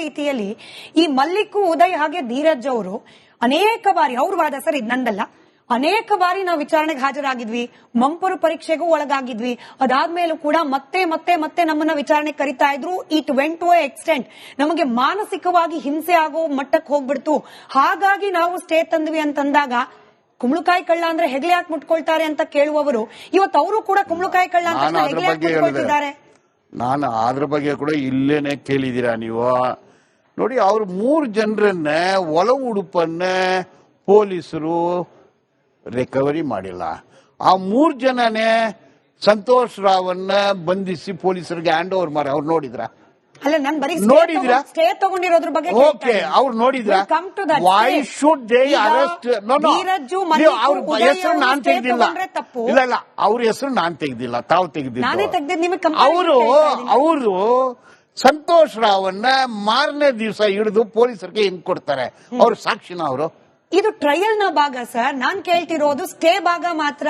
ರೀತಿಯಲ್ಲಿ ಈ ಮಲ್ಲಿಕ್ಕು ಉದಯ್ ಹಾಗೆ ಧೀರಜ್ ಅವರು ಅನೇಕ ಬಾರಿ ಅವ್ರ ವಾದ ಸರ್ ಇದು ನಂದಲ್ಲ, ಅನೇಕ ಬಾರಿ ನಾವು ವಿಚಾರಣೆಗೆ ಹಾಜರಾಗಿದ್ವಿ, ಮಂಪರು ಪರೀಕ್ಷೆಗೂ ಒಳಗಾಗಿದ್ವಿ. ಅದಾದ್ಮೇಲೂ ಕೂಡ ಮತ್ತೆ ಮತ್ತೆ ಮತ್ತೆ ನಮ್ಮನ್ನ ವಿಚಾರಣೆ ಕರಿತಾ ಇದ್ರು. It went to a extent ನಮಗೆ ಮಾನಸಿಕವಾಗಿ ಹಿಂಸೆ ಆಗೋ ಮಟ್ಟಕ್ಕೆ ಹೋಗ್ಬಿಡ್ತು. ಹಾಗಾಗಿ ನಾವು ಸ್ಟೇ ತಂದ್ವಿ ಅಂತಂದಾಗ ಕುಂಬಳಕಾಯಿ ಕಳ್ಳ ಅಂದ್ರೆ ಹೆಗ್ಲೆ ಯಾಕೆ ಮುಟ್ಕೊಳ್ತಾರೆ ಅಂತ ಕೇಳುವವರು ಇವತ್ತು ಅವರು ಕೂಡ ಕುಂಬಳಕಾಯಿ ಕಳ್ಳ ಅಂತ ಹೆಗ್ಲೆ ಯಾಕೆ ಮುಟ್ಕೊಳ್ತಿದ್ದಾರೆ. ನಾನು ಅದ್ರ ಬಗ್ಗೆ ಕೂಡ ಇಲ್ಲೇನೆ ಕೇಳಿದೀರಾ ನೀವು ನೋಡಿ. ಅವ್ರು 3 ಜನರನ್ನ ಒಳ ಉಡುಪನ್ನ ಪೊಲೀಸರು ರಿಕವರಿ ಮಾಡಿಲ್ಲ. ಆ 3 ಜನನೇ ಸಂತೋಷ್ ರಾವನ್ನ ಬಂಧಿಸಿ ಪೊಲೀಸರಿಗೆ ಹ್ಯಾಂಡ್ ಓವರ್ ಮಾಡಿ ಅವ್ರು ನೋಡಿದ್ರ ಅಲ್ಲ ನಾನು ಬರೀ ನೋಡಿದ್ರ ಸ್ಟೇ ತಗೊಂಡಿರೋದ್ರ ಬಗ್ಗೆ ಓಕೆ ಅವ್ರು ನೋಡಿದ್ರ ವೈ ಶುಡ್ ದೇ ಅರೆಸ್ಟ್ ಅವ್ರ ಹೆಸರು ನಾನ್ ತೆಗ್ದಿಲ್ಲ. ಇಲ್ಲ ಇಲ್ಲ ಅವ್ರ ಹೆಸರು ನಾನ್ ತೆಗ್ದಿಲ್ಲ, ತಾವು ತೆಗ್ದಿದ್ದು. ಅವರು ಸಂತೋಷ್ ರಾವನ್ನ ಮಾರನೇ ದಿವಸ ಹಿಡಿದು ಪೊಲೀಸರಿಗೆ ಹಿಂಗ್ ಕೊಡ್ತಾರೆ. ಅವ್ರ ಸಾಕ್ಷಿನ ಅವರು ಇದು ಟ್ರಯಲ್ ನ ಭಾಗ ಸರ್. ನಾನ್ ಕೇಳ್ತಿರೋದು ಸ್ಟೇ ಭಾಗ ಮಾತ್ರ.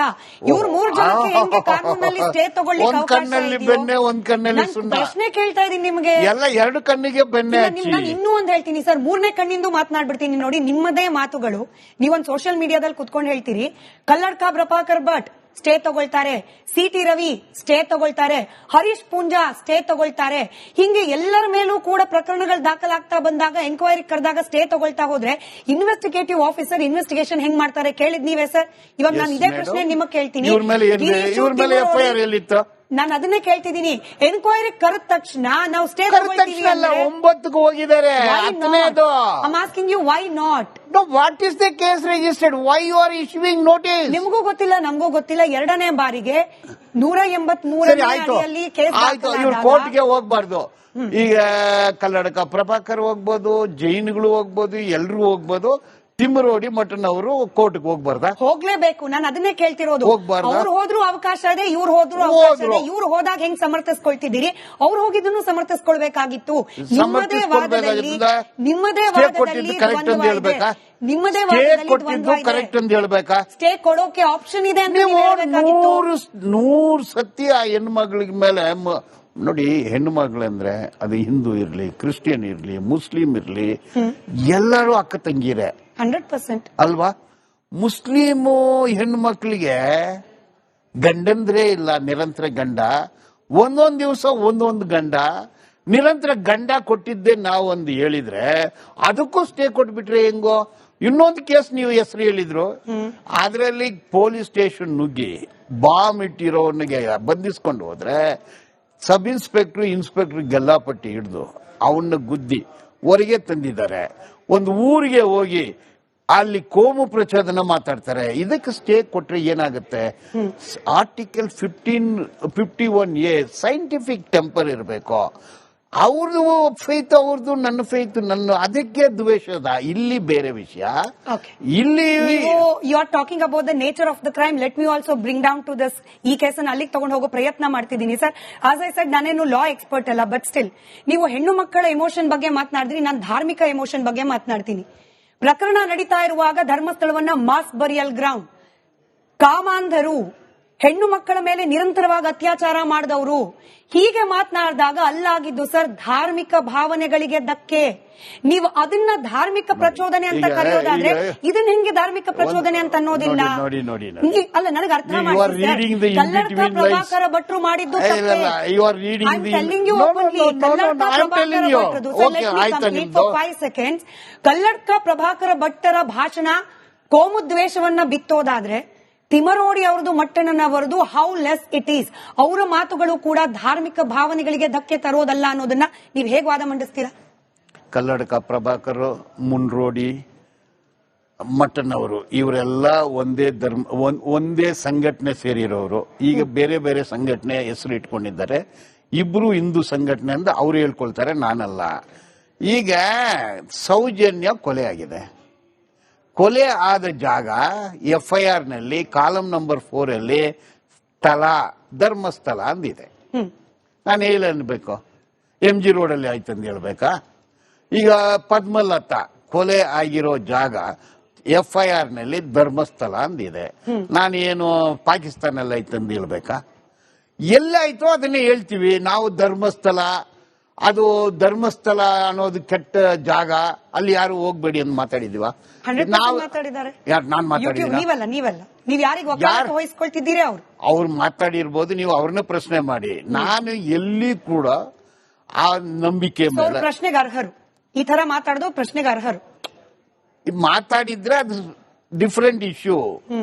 ಇವ್ರು 3 ಜನಕ್ಕೆ ಹೆಂಗೆ ಕಾನೂನಲ್ಲಿ ಸ್ಟೇ ತಗೊಳ್ಳಿಕ್ಕೆ ಕಣ್ಣಲ್ಲಿ ಬೆಣ್ಣೆ ಒಂದ್ ಕಣ್ಣಲ್ಲಿ ಸುಣ್ಣ. ಪ್ರಶ್ನೆ ಕೇಳ್ತಾ ಇದೀನಿ ನಿಮಗೆ. ಎಲ್ಲ 2 ಕಣ್ಣಿಗೆ ಬೆಣ್ಣೆ. ನಾನು ಇನ್ನೂ ಒಂದ್ ಹೇಳ್ತೀನಿ ಸರ್, 3ನೇ ಕಣ್ಣಿಂದು ಮಾತನಾಡ್ಬಿಡ್ತೀನಿ ನೋಡಿ. ನಿಮ್ಮದೇ ಮಾತುಗಳು ನೀವೊಂದ್ ಸೋಷಿಯಲ್ ಮೀಡಿಯಾದಲ್ಲಿ ಕುತ್ಕೊಂಡು ಹೇಳ್ತೀರಿ. ಕಲ್ಲಡ್ಕ ಪ್ರಭಾಕರ್ ಭಟ್ ಸ್ಟೇ ತಗೊಳ್ತಾರೆ, ಸಿ.ಟಿ. ರವಿ ಸ್ಟೇ ತಗೊಳ್ತಾರೆ, ಹರೀಶ್ ಪೂಂಜಾ ಸ್ಟೇ ತಗೊಳ್ತಾರೆ. ಹಿಂಗೆ ಎಲ್ಲರ ಮೇಲೂ ಕೂಡ ಪ್ರಕರಣಗಳು ದಾಖಲಾಗ್ತಾ ಬಂದಾಗ ಎಂಕ್ವೈರಿ ಕರೆದಾಗ ಸ್ಟೇ ತಗೊಳ್ತಾ ಹೋದ್ರೆ ಇನ್ವೆಸ್ಟಿಗೇಟಿವ್ ಆಫೀಸರ್ ಇನ್ವೆಸ್ಟಿಗೇಷನ್ ಹೆಂಗ್ ಮಾಡ್ತಾರೆ ಕೇಳಿದ್ ನೀವೇ ಸರ್. ಇವಾಗ ನಾನು ಇದೇ ಪ್ರಶ್ನೆ ನಿಮಗೆ ಕೇಳ್ತೀನಿ. ನಾನು ಅದನ್ನೇ ಕೇಳ್ತಿದ್ದೀನಿ. ಎನ್ಕ್ವೈರಿ ಕರೆದ ತಕ್ಷಣ ನಾವು ಸ್ಟೇ ತಗೊಳ್ತೀವಿ. 9ಕ್ಕೆ ಹೋಗಿದ್ದಾರೆ. Asking you why not? What is the case registered? Why you are issuing notice? ನಿಮಗೂ ಗೊತ್ತಿಲ್ಲ, ನಮಗೂ ಗೊತ್ತಿಲ್ಲ. 2ನೇ ಬಾರಿಗೆ 183 ಅಡಿಯಲ್ಲಿ ಕೇಸ್ ಇವ್ರು ಕೋರ್ಟ್ಗೆ ಹೋಗ್ಬಾರ್ದು. ಈಗ ಕಲ್ಲಡ್ಕ ಪ್ರಭಾಕರ್ ಹೋಗ್ಬೋದು, ಜೈನ್ಗಳು ಹೋಗ್ಬೋದು, ಎಲ್ರು ಹೋಗ್ಬೋದು. ತಿಮ್ಮರೋಡಿ ಮಠನ್ ಅವರು ಕೋರ್ಟ್ಗೆ ಹೋಗ್ಬಾರ್ದ? ಹೋಗ್ಲೇಬೇಕು. ನಾನು ಅದನ್ನೇ ಕೇಳ್ತಿರೋದು. ಅವ್ರು ಹೋದ್ರು ಅವಕಾಶ ಇದೆ, ಇವ್ರು ಹೋದ್ರು ಅವಕಾಶ ಇದೆ. ಇವ್ರು ಹೋದಾಗ ಹೆಂಗ್ ಸಮರ್ಥಿಸ್ಕೊಳ್ತಿದ್ದೀರಿ? ಅವ್ರು ಹೋಗಿದ್ದನ್ನು ಸಮರ್ಥಿಸ್ಕೊಳ್ಬೇಕಾಗಿತ್ತು. ನಿಮ್ಮದೇ ವಾದದಲ್ಲಿ ಕರೆಕ್ಟ್ ಅಂತ ಹೇಳ್ಬೇಕಾ? ಸ್ಟೇ ಕೊಡೋಕೆ ಆಪ್ಷನ್ ಇದೆ ಅಂತ ನೂರು ಸತಿ ಆ ಹೆಣ್ಮಗಳಿಗೆ ಮೇಲೆ ನೋಡಿ. ಹೆಣ್ಣು ಮಗಳಂದ್ರೆ ಅದು ಹಿಂದೂ ಇರ್ಲಿ, ಕ್ರಿಶ್ಚಿಯನ್ ಇರ್ಲಿ, ಮುಸ್ಲಿಂ ಇರ್ಲಿ, ಎಲ್ಲರೂ ಅಕ್ಕ ತಂಗಿರೆ 100% ಅಲ್ವಾ? ಮುಸ್ಲಿಮು ಹೆಣ್ಣು ಮಕ್ಕಳಿಗೆ ಗಂಡಂದ್ರೆ ಇಲ್ಲ, ನಿರಂತರ ಗಂಡ. ಒಂದೊಂದು ದಿವಸ ಒಂದೊಂದು ಗಂಡ, ನಿರಂತರ ಗಂಡ ಕೊಟ್ಟಿದ್ದೆ ನಾವೊಂದು ಹೇಳಿದ್ರೆ ಅದಕ್ಕೂ ಸ್ಟೇ ಕೊಟ್ಬಿಟ್ರೆ ಹೆಂಗೋ? ಇನ್ನೊಂದು ಕೇಸ್ ನೀವು ಹೆಸರು ಹೇಳಿದ್ರು, ಅದರಲ್ಲಿ ಪೊಲೀಸ್ ಸ್ಟೇಷನ್ ನುಗ್ಗಿ ಬಾಂಬ್ ಇಟ್ಟಿರೋನಿಗೆ ಬಂಧಿಸ್ಕೊಂಡು ಹೋದ್ರೆ ಸಬ್ ಇನ್ಸ್ಪೆಕ್ಟರ್ ಗಲ್ಲಾಪಟ್ಟಿ ಹಿಡಿದು ಅವನ್ನ ಗುದ್ದಿ ಹೊರಗೆ ತಂದಿದ್ದಾರೆ. ಒಂದು ಊರಿಗೆ ಹೋಗಿ ಅಲ್ಲಿ ಕೋಮು ಪ್ರಚೋದನೆ ಮಾತಾಡ್ತಾರೆ. ಇದಕ್ಕೆ ಸ್ಟೇ ಕೊಟ್ರೆ ಏನಾಗುತ್ತೆ? ಆರ್ಟಿಕಲ್ 51A ಸೈಂಟಿಫಿಕ್ ಟೆಂಪರ್ ಇರಬೇಕು. ಅವ್ರದ್ದು ಫೇತ್ ಅವ್ರದ್ದು, ನನ್ನ ಫೇತ್ ನನ್ನ, ಅದಕ್ಕೆ ದ್ವೇಷದ. ಇಲ್ಲಿ ಬೇರೆ ವಿಷಯ. ಇಲ್ಲಿ you are talking about the nature of the crime. Let me also bring down to this. ಈ ಕೇಸನ್ನು ಅಲ್ಲಿಗೆ ತಗೊಂಡು ಹೋಗೋ ಪ್ರಯತ್ನ ಮಾಡ್ತಿದ್ದೀನಿ ಸರ್. ಆಸ್ ಐ ಸೆಡ್, ನಾನೇನು ಲಾ ಎಕ್ಸ್ಪರ್ಟ್ ಅಲ್ಲ, ಬಟ್ ಸ್ಟಿಲ್ ನೀವು ಹೆಣ್ಣು ಮಕ್ಕಳ ಎಮೋಷನ್ ಬಗ್ಗೆ ಮಾತನಾಡಿದ್ರಿ, ನಾನು ಧಾರ್ಮಿಕ ಎಮೋಷನ್ ಬಗ್ಗೆ ಮಾತನಾಡ್ತೀನಿ. ಪ್ರಕರಣ ನಡೀತಾ ಇರುವಾಗ ಧರ್ಮಸ್ಥಳವನ್ನ ಮಾಸ್ ಬರಿಯಲ್ ಗ್ರೌಂಡ್, ಕಾಮಾಂಧರು, ಹೆಣ್ಣು ಮಕ್ಕಳ ಮೇಲೆ ನಿರಂತರವಾಗಿ ಅತ್ಯಾಚಾರ ಮಾಡಿದವರು, ಹೀಗೆ ಮಾತನಾಡಿದಾಗ ಅಲ್ಲಾಗಿದ್ದು ಸರ್ ಧಾರ್ಮಿಕ ಭಾವನೆಗಳಿಗೆ ಧಕ್ಕೆ. ನೀವು ಅದನ್ನ ಧಾರ್ಮಿಕ ಪ್ರಚೋದನೆ ಅಂತ ಕರೆಯೋದಾದ್ರೆ ಇದನ್ನ ಹೆಂಗೆ ಧಾರ್ಮಿಕ ಪ್ರಚೋದನೆ ಅಂತ ಅನ್ನೋದಿಲ್ಲ. ಅಲ್ಲ, ನನಗೆ ಅರ್ಥ ಮಾಡಿ. ಕಲ್ಲಡ್ಕ ಪ್ರಭಾಕರ ಭಟ್ರು ಮಾಡಿದ್ದು ಕಲ್ಲಡ್ಕ ಪ್ರಭಾಕರ ಭಟ್ಟರ ಭಾಷಣ ಕೋಮುದ್ವೇಷವನ್ನ ಬಿತ್ತೋದಾದ್ರೆ ತಿಮರೋಡಿ ಅವರದು ಮಟ್ಟಣ್ಣನವರದು ಹೌ ಲೆಸ್ ಇಟ್ ಈಸ್. ಅವರ ಮಾತುಗಳು ಕೂಡ ಧಾರ್ಮಿಕ ಭಾವನೆಗಳಿಗೆ ಧಕ್ಕೆ ತರೋದಲ್ಲ ಅನ್ನೋದನ್ನ ನೀವು ಹೇಗೆ ವಾದ ಮಂಡಿಸ್ತೀರಾ? ಕಲ್ಲಡ್ಕ ಪ್ರಭಾಕರ್, ಮುನ್ರೋಡಿ, ಮಟ್ಟಣ್ಣವರು ಇವರೆಲ್ಲ ಒಂದೇ ಸಂಘಟನೆ ಸೇರಿರೋರು. ಈಗ ಬೇರೆ ಬೇರೆ ಸಂಘಟನೆ ಹೆಸರು ಇಟ್ಕೊಂಡಿದ್ದಾರೆ. ಇಬ್ರು ಹಿಂದೂ ಸಂಘಟನೆ ಅಂತ ಅವ್ರು ಹೇಳ್ಕೊಳ್ತಾರೆ, ನಾನಲ್ಲ. ಈಗ ಸೌಜನ್ಯ ಕೊಲೆ ಆಗಿದೆ. ಕೊಲೆ ಆದ ಜಾಗ FIR ನಲ್ಲಿ ಕಾಲಂ ನಂಬರ್ 4 ಅಲ್ಲಿ ಸ್ಥಳ ಧರ್ಮಸ್ಥಳ ಅಂದಿದೆ. ನಾನು ಹೇಳಿ ಅನ್ಬೇಕು, MG ರೋಡಲ್ಲಿ ಆಯ್ತು ಅಂತ ಹೇಳ್ಬೇಕಾ? ಈಗ ಪದ್ಮಲತಾ ಕೊಲೆ ಆಗಿರೋ ಜಾಗ FIR ನಲ್ಲಿ ಧರ್ಮಸ್ಥಳ ಅಂದಿದೆ. ನಾನೇನು ಪಾಕಿಸ್ತಾನಲ್ಲಿ ಆಯ್ತು ಅಂತ ಹೇಳ್ಬೇಕಾ? ಎಲ್ಲಾಯ್ತೋ ಅದನ್ನೇ ಹೇಳ್ತೀವಿ ನಾವು. ಧರ್ಮಸ್ಥಳ ಅದು ಧರ್ಮಸ್ಥಳ ಅನ್ನೋದು ಕೆಟ್ಟ ಜಾಗ, ಅಲ್ಲಿ ಯಾರು ಹೋಗ್ಬೇಡಿ ಅಂತ ಮಾತಾಡಿದೀವ? 100% ಮಾತಾಡಿದ್ದಾರೆ. ಯಾರು? ನಾನ್ ಮಾತಾಡಿದ್ದೀನಿ? ನೀವಲ್ಲ ನೀವ್ ಯಾರಿಗೆ ವಹಿಸ್ಕೊಳ್ತಿದ್ದೀರಿ? ಅವ್ರು ಮಾತಾಡಿರ್ಬೋದು, ನೀವು ಅವ್ರನ್ನ ಪ್ರಶ್ನೆ ಮಾಡಿ. ನಾನು ಎಲ್ಲಿ ಕೂಡ ಆ ನಂಬಿಕೆ ಮೇಲೆ ಪ್ರಶ್ನೆಗೆ ಅರ್ಹರು, ಈ ತರ ಮಾತಾಡೋದು ಪ್ರಶ್ನೆಗೆ ಅರ್ಹರು. ಮಾತಾಡಿದ್ರೆ ಅದು ಡಿಫರೆಂಟ್ ಇಶ್ಯೂ.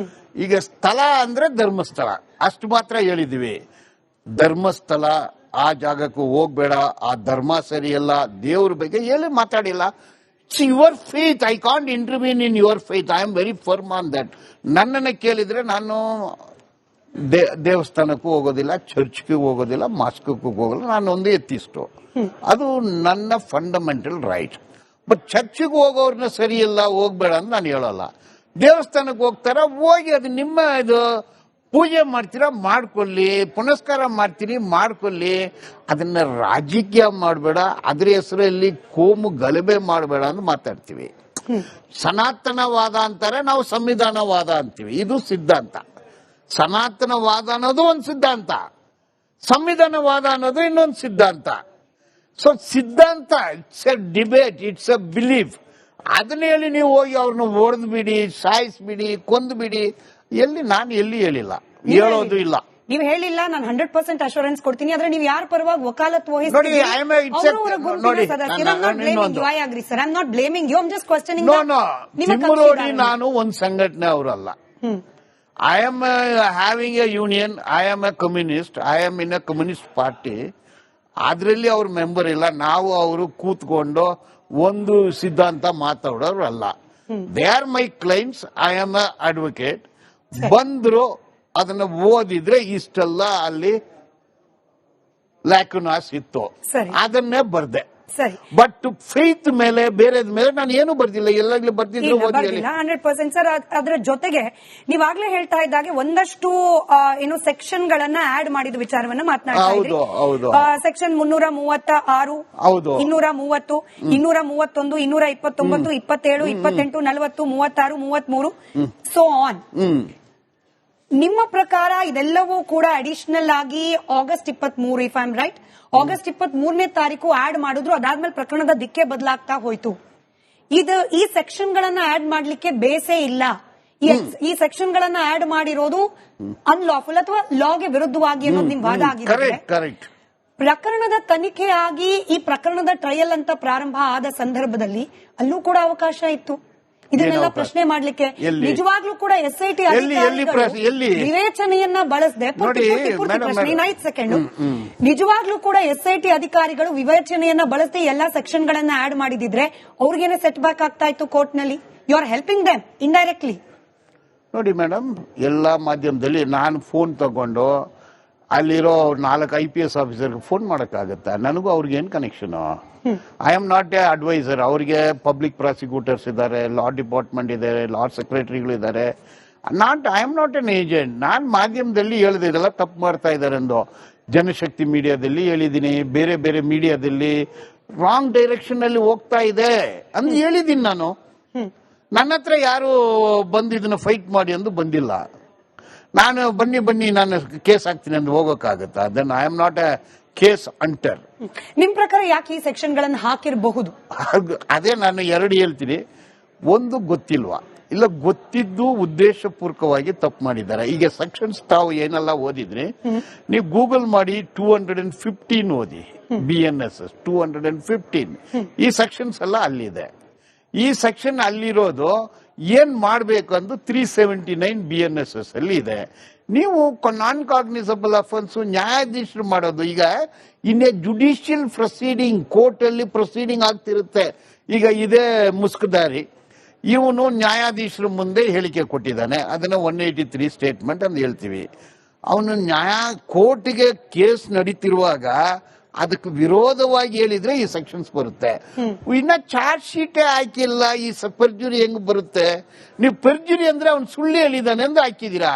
ಈಗ ಸ್ಥಳ ಅಂದ್ರೆ ಧರ್ಮಸ್ಥಳ ಅಷ್ಟು ಮಾತ್ರ ಹೇಳಿದೀವಿ. ಧರ್ಮಸ್ಥಳ ಆ ಜಾಗಕ್ಕೂ ಹೋಗ್ಬೇಡ, ಆ ಧರ್ಮ ಸರಿಯಲ್ಲ, ದೇವ್ರ ಬಗ್ಗೆ ಎಲ್ಲಿ ಮಾತಾಡಿಲ್ಲ. Your faith, I can't ಇಂಟರ್ವ್ಯೂನ್ in your faith, I am very firm on that. ನನ್ನನ್ನು ಕೇಳಿದ್ರೆ ನಾನು ದೇವಸ್ಥಾನಕ್ಕೂ ಹೋಗೋದಿಲ್ಲ, ಚರ್ಚ್ಗೂ ಹೋಗೋದಿಲ್ಲ, ಮಾಸ್ಕಕ್ಕೂ ಹೋಗೋಲ್ಲ. ನಾನು ಒಂದು ಎತ್ತಿಷ್ಟು, ಅದು ನನ್ನ ಫಂಡಮೆಂಟಲ್ ರೈಟ್. ಬಟ್ ಚರ್ಚ್ಗೆ ಹೋಗೋರ್ನ ಸರಿಯಿಲ್ಲ, ಹೋಗ್ಬೇಡ ಅಂತ ನಾನು ಹೇಳಲ್ಲ. ದೇವಸ್ಥಾನಕ್ಕೆ ಹೋಗ್ತಾರ, ಹೋಗಿ ಅದು ನಿಮ್ಮ ಇದು ಪೂಜೆ ಮಾಡ್ತೀರಾ ಮಾಡ್ಕೊಳ್ಳಿ, ಪುನಸ್ಕಾರ ಮಾಡ್ತೀರಿ ಮಾಡ್ಕೊಳ್ಳಿ. ಅದನ್ನ ರಾಜಕೀಯ ಮಾಡಬೇಡ, ಅದ್ರ ಹೆಸರಲ್ಲಿ ಕೋಮು ಗಲಭೆ ಮಾಡಬೇಡ ಅಂತ ಮಾತಾಡ್ತೀವಿ. ಸನಾತನವಾದ ಅಂತಾರೆ, ನಾವು ಸಂವಿಧಾನವಾದ ಅಂತೀವಿ. ಇದು ಸಿದ್ಧಾಂತ. ಸನಾತನವಾದ ಅನ್ನೋದು ಒಂದು ಸಿದ್ಧಾಂತ, ಸಂವಿಧಾನವಾದ ಅನ್ನೋದು ಇನ್ನೊಂದು ಸಿದ್ಧಾಂತ. ಸೊ ಸಿದ್ಧಾಂತ it's A debate, it's A belief. ಅದನ್ನ ಹೇಳಿ ನೀವು ಹೋಗಿ ಅವ್ರನ್ನ ಹೊಡೆದು ಬಿಡಿ, ಸಾಯಿಸ್ಬಿಡಿ, ಕೊಂದು ಬಿಡಿ, ನಾನು ಎಲ್ಲಿ ಹೇಳಿಲ್ಲ, ಹೇಳೋದು ಇಲ್ಲ. ನೀವು ಹೇಳಿಲ್ಲ, ನಾನು 100% ಅಶ್ಯೂರೆನ್ಸ್ ಕೊಡ್ತೀನಿ. ಆದ್ರೆ ನೀವು ಯಾರ ಪರವಾಗಿ ವಕಾಲತ್ ವಹಿಸ್ತೀರಿ? ನಾನು ಒಂದು ಸಂಘಟನೆ ಅವರಲ್ಲ. I am having a union, I am a communist, I am in a communist party. ಅದರಲ್ಲಿ ಅವ್ರ ಮೆಂಬರ್ ಇಲ್ಲ. ನಾವು ಅವರು ಕೂತ್ಕೊಂಡು ಒಂದು ಸಿದ್ಧಾಂತ ಮಾತಾಡೋರು ಅಲ್ಲ. They are my clients, I am A advocate. ಬಂದ್ರು ಅದನ್ನ ಓದಿದ್ರೆ ಇಷ್ಟೆಲ್ಲ ಅಲ್ಲಿ ಲ್ಯಾಕುನಾಸ್ ಇತ್ತು, ಅದನ್ನೇ ಬರ್ದೆ. ಬಟ್ ಫೇತ್ ಮೇಲೆ ಬೇರೆದ ಮೇಲೆ ನಾನು ಏನು ಬರ್ದಿಲ್ಲ, ಎಲ್ಲಾಗ್ಲೂ ಬರ್ದಿದ್ರು 100% ಸರ್. ಅದರ ಜೊತೆಗೆ ನೀವಾಗ್ಲೇ ಹೇಳ್ತಾ ಇದ್ದಾಗೆ ಒಂದಷ್ಟು ಏನು ಸೆಕ್ಷನ್ ಗಳನ್ನ ಆಡ್ ಮಾಡಿದ ವಿಚಾರವನ್ನ ಮಾತನಾಡ್ತಾ ಇದ್ದೀವಿ. Section 336, 230, 231, 229, 27, 28, 40, 36, 33 so on. ನಿಮ್ಮ ಪ್ರಕಾರ ಇದೆಲ್ಲವೂ ಕೂಡ ಅಡಿಷನಲ್ ಆಗಿ August 23, if I am right, August 23ನೇ ತಾರೀಕು ಆಡ್ ಮಾಡಿದ್ರು. ಅದಾದ್ಮೇಲೆ ಪ್ರಕರಣದ ದಿಕ್ಕೆ ಬದಲಾಗ್ತಾ ಹೋಯ್ತು. ಈ ಸೆಕ್ಷನ್ ಗಳನ್ನ ಆಡ್ ಮಾಡ್ಲಿಕ್ಕೆ ಬೇಸೇ ಇಲ್ಲ. ಈ ಸೆಕ್ಷನ್ ಗಳನ್ನ ಆಡ್ ಮಾಡಿರೋದು ಅನ್ಲಾಫುಲ್ ಅಥವಾ ಲಾಗೆ ವಿರುದ್ಧವಾಗಿ ಅನ್ನೋದು ನಿಮ್ ವಾದ ಆಗಿದೆ. ಪ್ರಕರಣದ ತನಿಖೆ ಆಗಿ ಈ ಪ್ರಕರಣದ ಟ್ರಯಲ್ ಅಂತ ಪ್ರಾರಂಭ ಆದ ಸಂದರ್ಭದಲ್ಲಿ ಅಲ್ಲೂ ಕೂಡ ಅವಕಾಶ ಇತ್ತು ಇದನ್ನೆಲ್ಲ ಪ್ರಶ್ನೆ ಮಾಡ್ಲಿಕ್ಕೆ. ನಿಜವಾಗ್ಲೂ ಕೂಡ SIT ವಿವೇಚನೆಯನ್ನ ಬಳಸದೆ, 5 ಸೆಕೆಂಡ್, ನಿಜವಾಗ್ಲೂ ಕೂಡ SIT ಅಧಿಕಾರಿಗಳು ವಿವೇಚನೆಯನ್ನ ಬಳಸದೆ ಎಲ್ಲಾ ಸೆಕ್ಷನ್ ಗಳನ್ನ ಆಡ್ ಮಾಡಿದಿದ್ರೆ ಅವ್ರಿಗೇನೆ ಸೆಟ್ ಬ್ಯಾಕ್ ಆಗ್ತಾ ಇತ್ತು ಕೋರ್ಟ್ ನಲ್ಲಿ. You are helping them indirectly. ನೋಡಿ ಮೇಡಮ್, ಎಲ್ಲಾ ಮಾಧ್ಯಮದಲ್ಲಿ ನಾನು ಫೋನ್ ತಗೊಂಡು ಅಲ್ಲಿರೋ 4 IPS ಆಫೀಸರ್ಗೆ ಫೋನ್ ಮಾಡಕ್ಕಾಗತ್ತಾ? ನನಗೂ ಅವ್ರಿಗೆ ಏನ್ connection? I am not a advisor. ಅವ್ರಿಗೆ ಪಬ್ಲಿಕ್ ಪ್ರಾಸಿಕ್ಯೂಟರ್ಸ್ ಇದ್ದಾರೆ, ಲಾ ಡಿಪಾರ್ಟ್ಮೆಂಟ್ ಇದೆ, ಲಾ ಸೆಕ್ರೆಟರಿಗಳು ಇದ್ದಾರೆ. I am not an agent. ನಾನ್ ಮಾಧ್ಯಮದಲ್ಲಿ ಹೇಳಿದೆ ಇದೆಲ್ಲ ತಪ್ಪು ಮಾಡ್ತಾ ಇದ್ದಾರೆ ಎಂದು. ಜನಶಕ್ತಿ ಮೀಡಿಯಾದಲ್ಲಿ ಹೇಳಿದ್ದೀನಿ, ಬೇರೆ ಬೇರೆ ಮೀಡಿಯಾದಲ್ಲಿ ರಾಂಗ್ ಡೈರೆಕ್ಷನ್ ಅಲ್ಲಿ ಹೋಗ್ತಾ ಇದೆ ಅಂತ ಹೇಳಿದ್ದೀನಿ ನಾನು. ನನ್ನ ಹತ್ರ ಯಾರು ಬಂದು ಇದನ್ನ ಫೈಟ್ ಮಾಡಿ ಎಂದು ಬಂದಿಲ್ಲ. ನಾನು ಬನ್ನಿ ನಾನು ಕೇಸ್ ಹಾಕ್ತೀನಿ ಅಂತ ಹೋಗೋಕ್ಕಾಗತ್ತಾ? Then I am not a case hunter. ನಿಮ್ ಪ್ರಕಾರ ಯಾಕೆ ಈ ಸೆಕ್ಷನ್ ಗಳನ್ನು ಹಾಕಿರಬಹುದು? ಅದೇ ನಾನು 2 ಹೇಳ್ತೀನಿ. ಒಂದು ಗೊತ್ತಿಲ್ವಾ, ಇಲ್ಲ ಗೊತ್ತಿದ್ದು ಉದ್ದೇಶಪೂರ್ವಕವಾಗಿ ತಪ್ಪು ಮಾಡಿದ್ದಾರೆ. ಈಗ ಸೆಕ್ಷನ್ಸ್ ತಾವು ಏನೆಲ್ಲ ಓದಿದ್ರಿ, ನೀವು ಗೂಗಲ್ ಮಾಡಿ 215 ಓದಿ, BNSS 215. ಈ ಸೆಕ್ಷನ್ಸ್ ಎಲ್ಲ ಅಲ್ಲಿದೆ. ಈ ಸೆಕ್ಷನ್ ಅಲ್ಲಿರೋದು ಏನ್ ಮಾಡಬೇಕು ಅಂದು 379 BNSS ಅಲ್ಲಿ ಇದೆ. ನೀವು ನಾನ್ ಕಾಗ್ನಿಸಬಲ್ ಅಫೆನ್ಸ್ ನ್ಯಾಯಾಧೀಶರು ಮಾಡೋದು. ಈಗ ಇನ್ನೇ ಜುಡಿಷಿಯಲ್ ಪ್ರೊಸೀಡಿಂಗ್, ಕೋರ್ಟ್ ಅಲ್ಲಿ ಪ್ರೊಸೀಡಿಂಗ್ ಆಗ್ತಿರುತ್ತೆ. ಈಗ ಇದೇ ಮುಸ್ಕದಾರಿ, ಇವನು ನ್ಯಾಯಾಧೀಶರ ಮುಂದೆ ಹೇಳಿಕೆ ಕೊಟ್ಟಿದ್ದಾನೆ, ಅದನ್ನ 183 ಸ್ಟೇಟ್ಮೆಂಟ್ ಅಂತ ಹೇಳ್ತೀವಿ. ಅವನು ಕೋರ್ಟ್ಗೆ ಕೇಸ್ ನಡೀತಿರುವಾಗ ಅದಕ್ಕೆ ವಿರೋಧವಾಗಿ ಹೇಳಿದ್ರೆ ಈ ಸೆಕ್ಷನ್ಸ್ ಬರುತ್ತೆ. ಇನ್ನ ಚಾರ್ಜ್ ಶೀಟೇ ಹಾಕಿಲ್ಲ, ಈ ಪರ್ಜುರಿ ಹೆಂಗ್ ಬರುತ್ತೆ? ನೀವು ಪರ್ಜುರಿ ಅಂದ್ರೆ ಅವ್ನು ಸುಳ್ಳು ಹೇಳಿದಾನೆ ಅಂತ ಹಾಕಿದೀರಾ.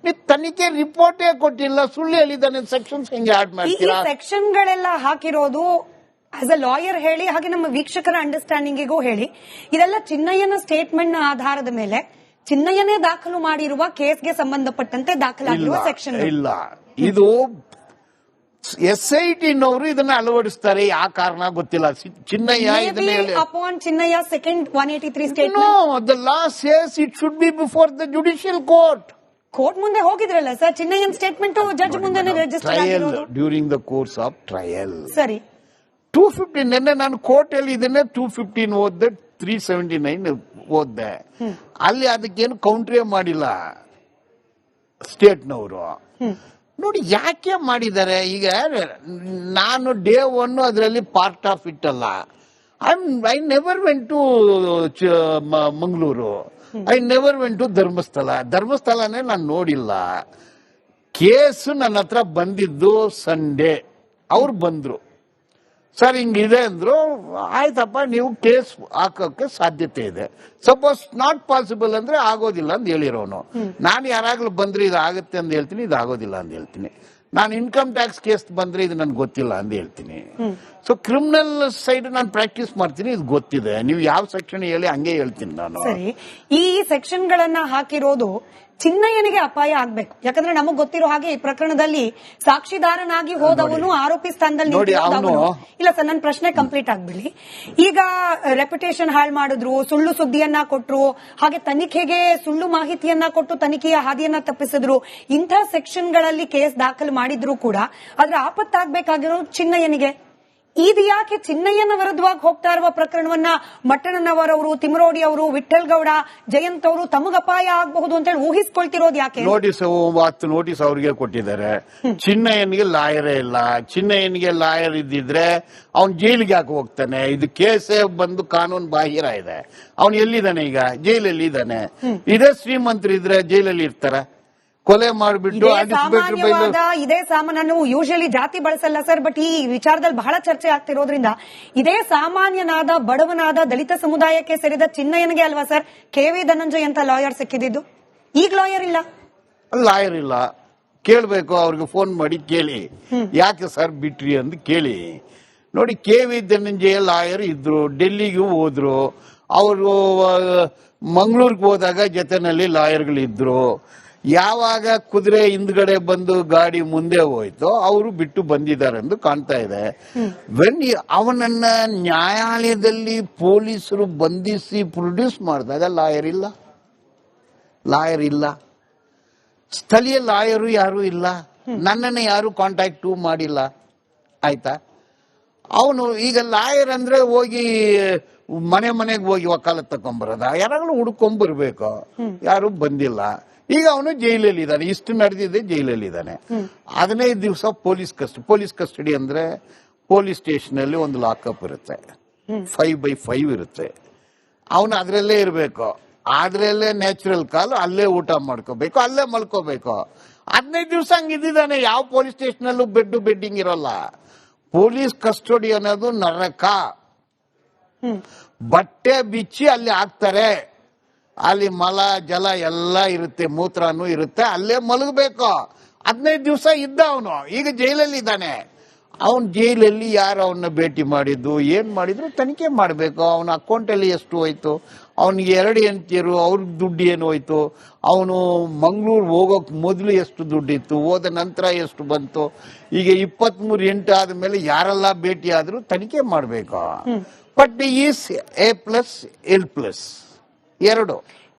ನೀವು ತನಿಖೆ ರಿಪೋರ್ಟೇ ಕೊಟ್ಟಿಲ್ಲ, ಸುಳ್ಳು ಹೇಳಿದಾನೆ, ಸೆಕ್ಷನ್ಸ್ ಹೆಂಗೆ ಆಡ್ ಮಾಡ್ತೀರಾ? ಸೆಕ್ಷನ್ ಗಳೆಲ್ಲ ಹಾಕಿರೋದು ಆಸ್ ಅ ಲಾಯರ್ ಹೇಳಿ, ಹಾಗೆ ನಮ್ಮ ವೀಕ್ಷಕರ ಅಂಡರ್ಸ್ಟ್ಯಾಂಡಿಂಗಿಗೂ ಹೇಳಿ, ಇದೆಲ್ಲ ಚಿನ್ನಯ್ಯನ ಸ್ಟೇಟ್ಮೆಂಟ್ ನ ಆಧಾರದ ಮೇಲೆ ಚಿನ್ನಯ್ಯನೇ ದಾಖಲು ಮಾಡಿರುವ ಕೇಸ್ಗೆ ಸಂಬಂಧಪಟ್ಟಂತೆ ದಾಖಲಾಗಿರುವ ಸೆಕ್ಷನ್ ಇಲ್ಲ. ಇದು SIT-ನವರು ಇದನ್ನ ಅಳವಡಿಸ್ತಾರೆ, ಯಾವ ಕಾರಣ ಗೊತ್ತಿಲ್ಲ. ಚಿನ್ನಯ್ಯ ಇದನ್ನ ಹೇಳಿ, upon Chinnaya second 183 statement. No, the law says it should be before the judicial court. Court ಮುಂದೆ ಹೋಗಿದ್ರಲ್ಲ ಸರ್, ಚಿನ್ನಯ್ಯನ್ ಸ್ಟೇಟ್ಮೆಂಟ್ ಜಡ್ಜ್ ಮುಂದೆ ರಿಜಿಸ್ಟರ್ ಟ್ರಯಲ್, ಆಗಿರೋದು. During the course of trial. ಸರಿ, 215 ನಿನ್ನೆ ನಾನು ಕೋರ್ಟ್ ಅಲ್ಲಿ ಇದನ್ನೇ 215 ಓದ್ದೆ, 379 ಓದ್ದೆ. ಅಲ್ಲಿ ಅದಕ್ಕೇನು ಕೌಂಟ್ರೇ ಮಾಡಿಲ್ಲ ಸ್ಟೇಟ್ನವರು. ನೋಡಿ ಯಾಕೆ ಮಾಡಿದ್ದಾರೆ. ಈಗ ನಾನು ಡೇ 1 ಅದರಲ್ಲಿ ಪಾರ್ಟ್ ಆಫ್ ಇಟ್ ಅಲ್ಲ. I never went to Mangaluru, I never went to ಧರ್ಮಸ್ಥಳನೇ ನಾನು ನೋಡಿಲ್ಲ. ಕೇಸು ನನ್ನ ಹತ್ರ ಬಂದಿದ್ದು ಸಂಡೇ, ಅವ್ರು ಬಂದ್ರು, ಸರ್ ಹಿಂಗಿದೆ ಅಂದ್ರು. ಆಯ್ತಪ್ಪ, ನೀವು ಕೇಸ್ ಹಾಕೋಕೆ ಸಾಧ್ಯತೆ ಇದೆ, ಸಪೋಸ್ ನಾಟ್ ಪಾಸಿಬಲ್ ಅಂದ್ರೆ ಆಗೋದಿಲ್ಲ ಅಂತ ಹೇಳಿರೋನು. ನಾನು ಯಾರಾಗ್ಲೂ ಬಂದ್ರೆ ಇದು ಆಗುತ್ತೆ ಅಂತ ಹೇಳ್ತೀನಿ, ಇದು ಆಗೋದಿಲ್ಲ ಅಂತ ಹೇಳ್ತೀನಿ. ನಾನು ಇನ್ಕಮ್ ಟ್ಯಾಕ್ಸ್ ಕೇಸ್ ಬಂದ್ರೆ ಇದು ನನ್ಗೆ ಗೊತ್ತಿಲ್ಲ ಅಂತ ಹೇಳ್ತೀನಿ. ಸೊ ಕ್ರಿಮಿನಲ್ ಸೈಡ್ ನಾನು ಪ್ರಾಕ್ಟೀಸ್ ಮಾಡ್ತೀನಿ, ಇದು ಗೊತ್ತಿದೆ. ನೀವು ಯಾವ ಸೆಕ್ಷನ್ ಹೇಳಿ ಹಂಗೆ ಹೇಳ್ತೀನಿ ನಾನು. ಸರಿ, ಈ ಸೆಕ್ಷನ್ ಗಳನ್ನ ಹಾಕಿರೋದು ಚಿನ್ನಯ್ಯನಿಗೆ ಅಪಾಯ ಆಗ್ಬೇಕು. ಯಾಕಂದ್ರೆ ನಮಗ್ ಗೊತ್ತಿರೋ ಹಾಗೆ ಈ ಪ್ರಕರಣದಲ್ಲಿ ಸಾಕ್ಷಿದಾರನಾಗಿ ಹೋದವನು ಆರೋಪಿ ಸ್ಥಾನದಲ್ಲಿ ನಿಂತಿರೋದವನು. ಇಲ್ಲ ಸರ್, ನನ್ನ ಪ್ರಶ್ನೆ ಕಂಪ್ಲೀಟ್ ಆಗ್ಬಿಡಿ. ಈಗ ರೆಪ್ಯುಟೇಷನ್ ಹಾಳು ಮಾಡಿದ್ರು, ಸುಳ್ಳು ಸುದ್ದಿಯನ್ನ ಕೊಟ್ರು, ಹಾಗೆ ತನಿಖೆಗೆ ಸುಳ್ಳು ಮಾಹಿತಿಯನ್ನ ಕೊಟ್ಟು ತನಿಖೆಯ ಹಾದಿಯನ್ನ ತಪ್ಪಿಸಿದ್ರು. ಇಂಥ ಸೆಕ್ಷನ್ ಗಳಲ್ಲಿ ಕೇಸ್ ದಾಖಲು ಮಾಡಿದ್ರು ಕೂಡ ಅದ್ರ ಆಪತ್ತಾಗಬೇಕಾಗಿರೋದು ಚಿನ್ನಯ್ಯನಿಗೆ. ಇದು ಯಾಕೆ ಚಿನ್ನಯ್ಯನ ವಿರುದ್ಧವಾಗಿ ಹೋಗ್ತಾ ಇರುವ ಪ್ರಕರಣವನ್ನ ಮಟ್ಟಣ್ಣನವರವರು, ತಿಮರೋಡಿ ಅವರು, ವಿಠಲ್ ಗೌಡ, ಜಯಂತ್ ಅವರು ತಮಗ ಅಪಾಯ ಆಗಬಹುದು ಅಂತ ಹೇಳಿ ಊಹಿಸ್ಕೊಳ್ತಿರೋದು ಯಾಕೆ? ನೋಟಿಸ್ 10 ನೋಟಿಸ್ ಅವ್ರಿಗೆ ಕೊಟ್ಟಿದ್ದಾರೆ. ಚಿನ್ನಯ್ಯನಿಗೆ ಲಾಯರೇ ಇಲ್ಲ. ಚಿನ್ನಯ್ಯನಿಗೆ ಲಾಯರ್ ಇದ್ದಿದ್ರೆ ಅವ್ನ್ ಜೈಲಿಗೆ ಯಾಕೆ ಹೋಗ್ತಾನೆ? ಇದು ಕೇಸೇ ಬಂದು ಕಾನೂನು ಬಾಹಿರ ಇದೆ. ಅವ್ನು ಎಲ್ಲಿದ್ದಾನೆ ಈಗ? ಜೈಲಲ್ಲಿ ಇದ್ದಾನೆ. ಇದೇ ಶ್ರೀಮಂತರಿದ್ರೆ ಜೈಲಲ್ಲಿ ಇರ್ತಾರ? ಕೊಲೆ ಮಾಡಿಬಿಟ್ಟು ಇದೇ ಸಾಮಾನ್ಯ ಯೂಶಲಿ ಜಾತಿ ಬಳಸಲ್ಲ ಸರ್, ಬಟ್ ಈ ವಿಚಾರದಲ್ಲಿ ಬಹಳ ಚರ್ಚೆ ಆಗ್ತಿರೋದ್ರಿಂದ ಇದೇ ಸಾಮಾನ್ಯನಾದ ಬಡವನಾದ ದಲಿತ ಸಮುದಾಯಕ್ಕೆ ಸೇರಿದ ಚಿನ್ನಯ್ಯನಿಗೆ ಅಲ್ವಾ ಸರ್ KV ಧನಂಜಯ್ ಅಂತ ಲಾಯರ್ ಸಿಕ್ಕಿದ್ದು? ಈಗ ಲಾಯರ್ ಇಲ್ಲ. ಕೇಳ್ಬೇಕು, ಅವ್ರಿಗೆ ಫೋನ್ ಮಾಡಿ ಕೇಳಿ, ಯಾಕೆ ಸರ್ ಬಿಟ್ರಿ ಅಂತ ಕೇಳಿ. ನೋಡಿ, KV ಧನಂಜಯ ಲಾಯರ್ ಇದ್ರು, ಡೆಲ್ಲಿಗೂ ಹೋದ್ರು. ಅವರು ಮಂಗಳೂರಿಗೆ ಹೋದಾಗ ಜೊತೆನಲ್ಲಿ ಲಾಯರ್ಗಳಿದ್ರು. ಯಾವಾಗ ಕುದುರೆ ಹಿಂದ್ಗಡೆ ಬಂದು ಗಾಡಿ ಮುಂದೆ ಹೋಯ್ತೋ ಅವರು ಬಿಟ್ಟು ಬಂದಿದ್ದಾರೆ ಎಂದು ಕಾಣ್ತಾ ಇದೆ. ಅವನನ್ನ ನ್ಯಾಯಾಲಯದಲ್ಲಿ ಪೊಲೀಸರು ಬಂಧಿಸಿ ಪ್ರೊಡ್ಯೂಸ್ ಮಾಡಿದಾಗ ಲಾಯರ್ ಇಲ್ಲ. ಸ್ಥಳೀಯ ಲಾಯರು ಯಾರು ಇಲ್ಲ. ನನ್ನನ್ನು ಯಾರು ಕಾಂಟ್ಯಾಕ್ಟ್ ಮಾಡಿಲ್ಲ. ಆಯ್ತಾ? ಅವನು ಈಗ ಲಾಯರ್ ಅಂದ್ರೆ ಹೋಗಿ ಮನೆಗೆ ಹೋಗಿ ವಕಾಲತ್ ತಕೊಂಡ್ಬರೋದ? ಯಾರಾಗಲೂ ಹುಡ್ಕೊಂಡ್ಬರ್ಬೇಕು. ಯಾರು ಬಂದಿಲ್ಲ. ಈಗ ಅವನು ಜೈಲಲ್ಲಿ ಇದ್ದಾನೆ. ಇಷ್ಟು ನಡೆದಿದೆ, ಜೈಲಲ್ಲಿ ಇದ್ದಾನೆ. 15 ದಿವಸ ಪೊಲೀಸ್ ಕಸ್ಟಡಿ ಅಂದ್ರೆ ಪೊಲೀಸ್ ಸ್ಟೇಷನ್ ಅಲ್ಲಿ ಒಂದು ಲಾಕಪ್ ಇರುತ್ತೆ, 5x5 ಇರುತ್ತೆ. ಅವನು ಅದ್ರಲ್ಲೇ ಇರಬೇಕು. ಅದ್ರಲ್ಲೇ ನ್ಯಾಚುರಲ್ ಕಾಲ್, ಅಲ್ಲೇ ಊಟ ಮಾಡ್ಕೋಬೇಕು, ಅಲ್ಲೇ ಮಲ್ಕೋಬೇಕು. 15 ದಿವಸ ಹಂಗಿದ್ದಾನೆ. ಯಾವ ಪೊಲೀಸ್ ಸ್ಟೇಷನ್ ಅಲ್ಲೂ ಬೆಡ್ಡಿಂಗ್ ಇರೋಲ್ಲ. ಪೊಲೀಸ್ ಕಸ್ಟಡಿ ಅನ್ನೋದು ನರಕ. ಬಟ್ಟೆ ಬಿಚ್ಚಿ ಅಲ್ಲಿ ಹಾಕ್ತಾರೆ. ಅಲ್ಲಿ ಮಲ ಜಲ ಎಲ್ಲ ಇರುತ್ತೆ, ಮೂತ್ರನೂ ಇರುತ್ತೆ, ಅಲ್ಲೇ ಮಲಗಬೇಕು. 15 ದಿವಸ ಇದ್ದ ಅವನು. ಈಗ ಜೈಲಲ್ಲಿ ಇದ್ದಾನೆ. ಅವನ್ ಜೈಲಲ್ಲಿ ಯಾರು ಅವನ್ನ ಭೇಟಿ ಮಾಡಿದ್ದು, ಏನ್ ಮಾಡಿದ್ರು ತನಿಖೆ ಮಾಡಬೇಕು. ಅವನ ಅಕೌಂಟ್ ಅಲ್ಲಿ ಎಷ್ಟು ಹೋಯ್ತು, ಅವನಿಗೆ 2 ಹೆಂಡತಿಯರು, ಅವ್ರಿಗೆ ದುಡ್ಡು ಏನು ಹೋಯ್ತು, ಅವನು ಮಂಗಳೂರು ಹೋಗೋಕ್ ಮೊದಲು ಎಷ್ಟು ದುಡ್ಡಿತ್ತು, ಹೋದ ನಂತರ ಎಷ್ಟು ಬಂತು, ಈಗ 23/8 ಆದ್ಮೇಲೆ ಯಾರೆಲ್ಲ ಭೇಟಿ ಆದ್ರೂ ತನಿಖೆ ಮಾಡಬೇಕು. But is A+, L+. 2